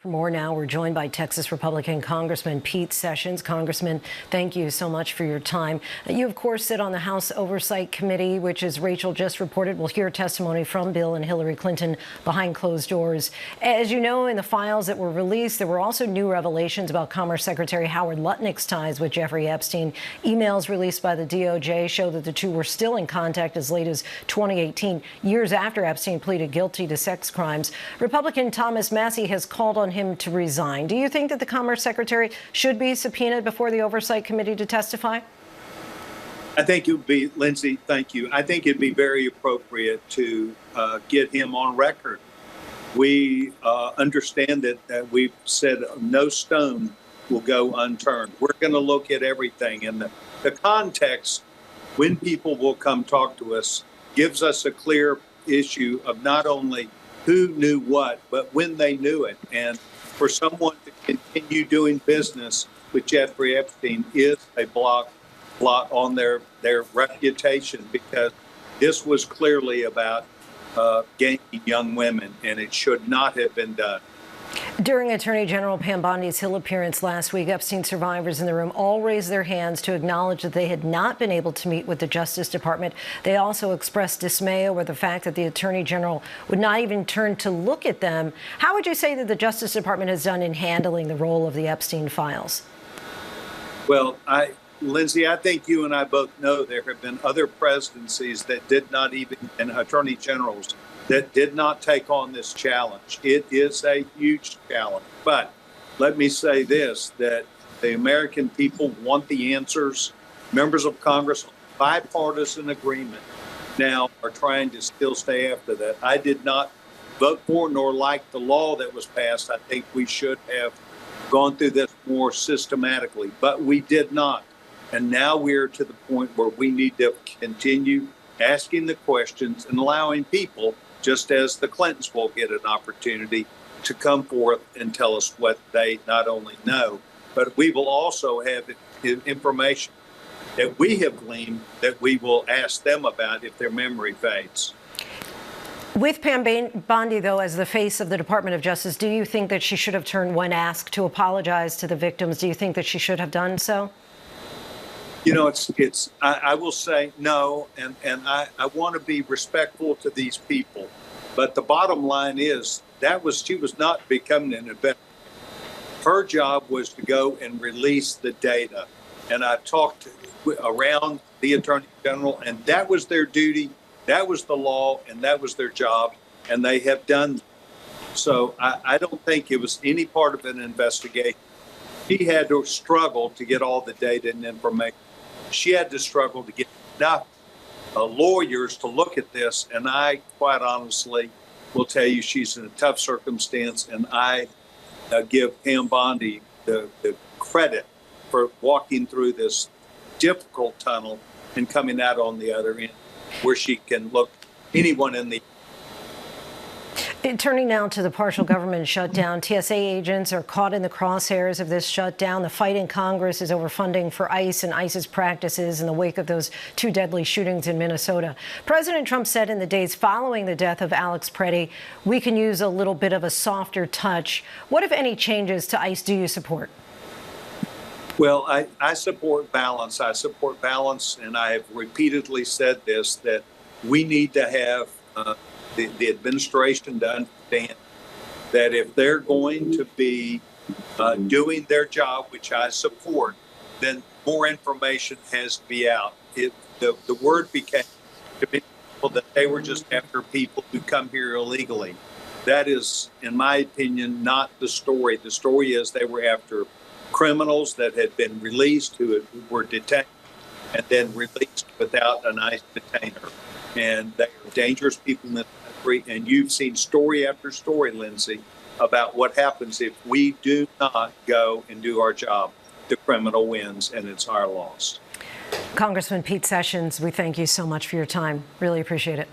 For more now, we're joined by Texas Republican Congressman Pete Sessions. Congressman, thank you so much for your time. You, of course, sit on the House Oversight Committee, which, as Rachel just reported, will hear testimony from Bill and Hillary Clinton behind closed doors. As you know, in the files that were released, there were also new revelations about Commerce Secretary Howard Lutnick's ties with Jeffrey Epstein. Emails released by the DOJ show that the two were still in contact as late as 2018, years after Epstein pleaded guilty to sex crimes. Republican Thomas Massie has called on him to resign. Do you think that the Commerce Secretary should be subpoenaed before the Oversight Committee to testify? I think it would be, Linsey, thank you. I think it'd be very appropriate to get him on record. We understand that we've said no stone will go unturned. We're going to look at everything. And the context, when people will come talk to us, gives us a clear issue of not only who knew what, but when they knew it. And for someone to continue doing business with Jeffrey Epstein is a blot on their reputation, because this was clearly about gaining young women, and it should not have been done. During Attorney General Pam Bondi's Hill appearance last week, Epstein survivors in the room all raised their hands to acknowledge that they had not been able to meet with the Justice Department. They also expressed dismay over the fact that the Attorney General would not even turn to look at them. How would you say that the Justice Department has done in handling the role of the Epstein files? Well, Linsey, I think you and I both know there have been other presidencies that did not even, and attorney generals that did not take on this challenge. It is a huge challenge. But let me say this, that the American people want the answers. Members of Congress, bipartisan agreement, now are trying to still stay after that. I did not vote for nor like the law that was passed. I think we should have gone through this more systematically, but we did not. And now we're to the point where we need to continue asking the questions and allowing people, just as the Clintons will get an opportunity, to come forth and tell us what they not only know, but we will also have information that we have gleaned that we will ask them about if their memory fades. With Pam Bondi, though, as the face of the Department of Justice, do you think that she should have turned when asked to apologize to the victims? Do you think that she should have done so? You know, I will say no, and I want to be respectful to these people. But the bottom line is she was not becoming an investigator. Her job was to go and release the data. And I talked around the Attorney General, and that was their duty, that was the law, and that was their job, and they have done that. So I don't think it was any part of an investigation. She had to struggle to get all the data and information. She had to struggle to get enough lawyers to look at this. And I, quite honestly, will tell you she's in a tough circumstance. And I give Pam Bondi the credit for walking through this difficult tunnel and coming out on the other end, where she can look anyone in the. Turning now to the partial government shutdown, TSA agents are caught in the crosshairs of this shutdown. The fight in Congress is over funding for ICE and ICE's practices in the wake of those two deadly shootings in Minnesota. President Trump said in the days following the death of Alex Preddy, we can use a little bit of a softer touch. What, if any, changes to ICE do you support? Well, I support balance. I support balance, and I have repeatedly said this, that we need to have the administration to understand that if they're going to be doing their job, which I support, then more information has to be out. The word became to people that they were just after people who come here illegally. That is, in my opinion, not the story. The story is they were after criminals that had been released, who were detained and then released without an ICE detainer. And they are dangerous people in this country. And you've seen story after story, Linsey, about what happens if we do not go and do our job. The criminal wins, and it's our loss. Congressman Pete Sessions, we thank you so much for your time. Really appreciate it.